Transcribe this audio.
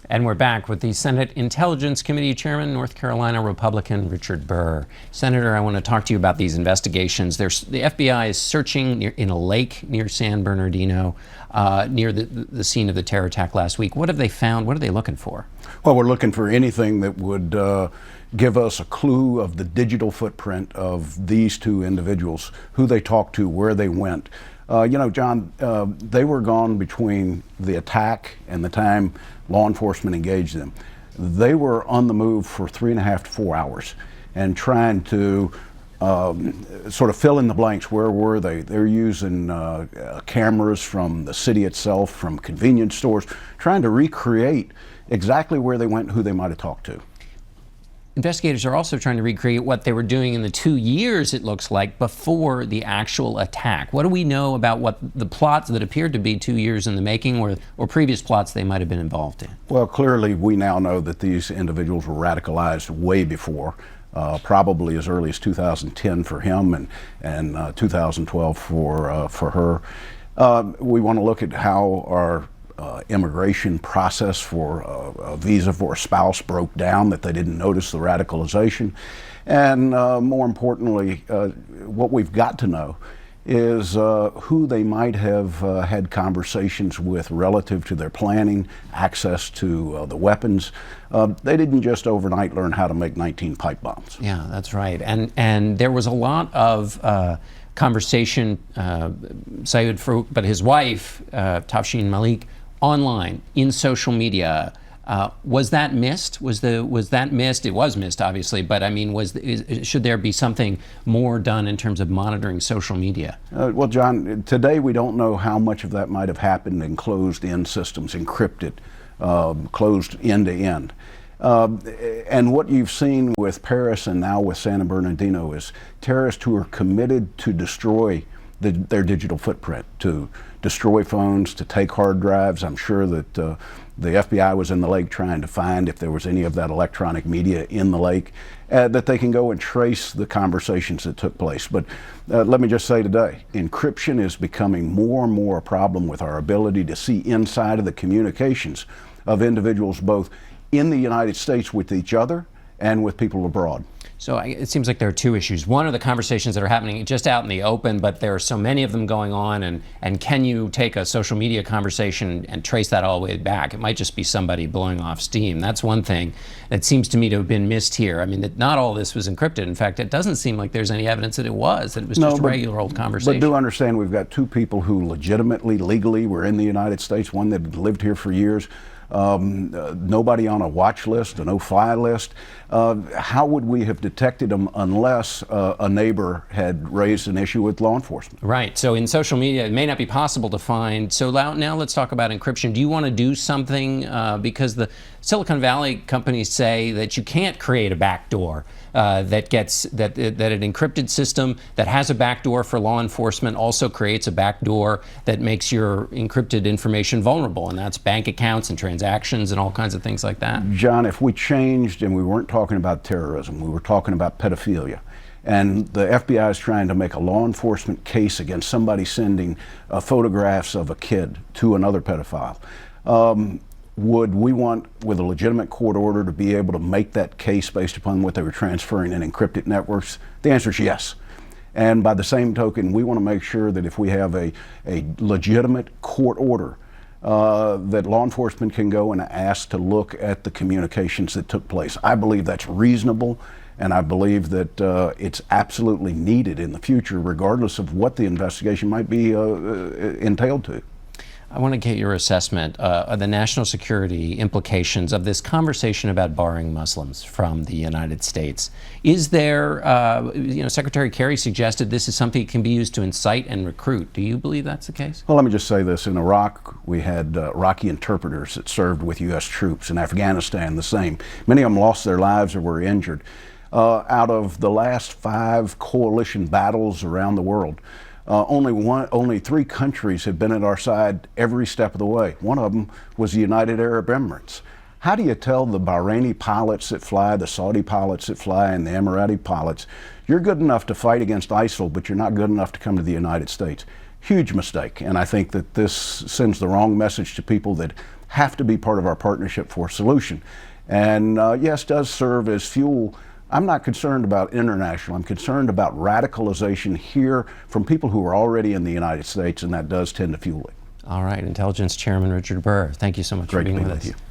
And we're back with the Senate Intelligence Committee Chairman, North Carolina Republican Richard Burr. Senator, I want to talk to you about these investigations. The FBI is searching in a lake near San Bernardino, near the scene of the terror attack last week. What have they found? What are they looking for? Well, we're looking for anything that would give us a clue of the digital footprint of these two individuals, who they talked to, where they went. John, they were gone between the attack and the time law enforcement engaged them. They were on the move for 3.5 to 4 hours and trying to sort of fill in the blanks. Where were they? They're using cameras from the city itself, from convenience stores, trying to recreate exactly where they went and who they might have talked to. Investigators are also trying to recreate what they were doing in the 2 years, it looks like, before the actual attack. What do we know about what the plots that appeared to be 2 years in the making, or previous plots they might have been involved in? Well, clearly we now know that these individuals were radicalized way before, probably as early as 2010 for him and 2012 for her. We want to look at how our immigration process for a visa for a spouse broke down, that they didn't notice the radicalization. And more importantly, what we've got to know is who they might have had conversations with relative to their planning, access to the weapons. They didn't just overnight learn how to make 19 pipe bombs. Yeah, that's right. And there was a lot of conversation, Sayed Farouk, but his wife, Tafshin Malik, online, in social media. Was that missed? Was that missed? It was missed, obviously, but I mean, should there be something more done in terms of monitoring social media? Well, John, today we don't know how much of that might have happened in closed-in systems, encrypted, closed end-to-end. And what you've seen with Paris and now with San Bernardino is terrorists who are committed to destroy their digital footprint, to destroy phones, to take hard drives. I'm sure that the FBI was in the lake trying to find if there was any of that electronic media in the lake, that they can go and trace the conversations that took place. But let me just say today, encryption is becoming more and more a problem with our ability to see inside of the communications of individuals both in the United States with each other and with people abroad. So it seems like there are two issues. One are the conversations that are happening just out in the open, but there are so many of them going on, and can you take a social media conversation and trace that all the way back? It might just be somebody blowing off steam. That's one thing that seems to me to have been missed here. I mean, that not all this was encrypted. In fact, it doesn't seem like there's any evidence that it was just a regular old conversation. But do understand we've got two people who legitimately, legally were in the United States, one that lived here for years. Nobody on a watch list, a no-fly list. How would we have detected them unless a neighbor had raised an issue with law enforcement? Right. So in social media, it may not be possible to find. So now let's talk about encryption. Do you want to do something? Because the Silicon Valley companies say that you can't create a backdoor that an encrypted system that has a backdoor for law enforcement also creates a backdoor that makes your encrypted information vulnerable, and that's bank accounts and transactions and all kinds of things like that. John, if we changed and we weren't talking about terrorism, we were talking about pedophilia, and the FBI is trying to make a law enforcement case against somebody sending photographs of a kid to another pedophile, would we want, with a legitimate court order, to be able to make that case based upon what they were transferring in encrypted networks? The answer is yes. And by the same token, we want to make sure that if we have a legitimate court order, that law enforcement can go and ask to look at the communications that took place. I believe that's reasonable, and I believe that it's absolutely needed in the future, regardless of what the investigation might be entailed to. I want to get your assessment of the national security implications of this conversation about barring Muslims from the United States. Is there, Secretary Kerry suggested this is something that can be used to incite and recruit. Do you believe that's the case? Well, let me just say this. In Iraq, we had Iraqi interpreters that served with U.S. troops. In Afghanistan, the same. Many of them lost their lives or were injured. Out of the last 5 coalition battles around the world, only 3 countries have been at our side every step of the way. One of them was the United Arab Emirates. How do you tell the Bahraini pilots that fly, the Saudi pilots that fly, and the Emirati pilots, you're good enough to fight against ISIL, but you're not good enough to come to the United States? Huge mistake, and I think that this sends the wrong message to people that have to be part of our partnership for solution. And yes, does serve as fuel. I'm not concerned about international. I'm concerned about radicalization here from people who are already in the United States, and that does tend to fuel it. All right, Intelligence Chairman Richard Burr, thank you so much for being with us. Great to be with you.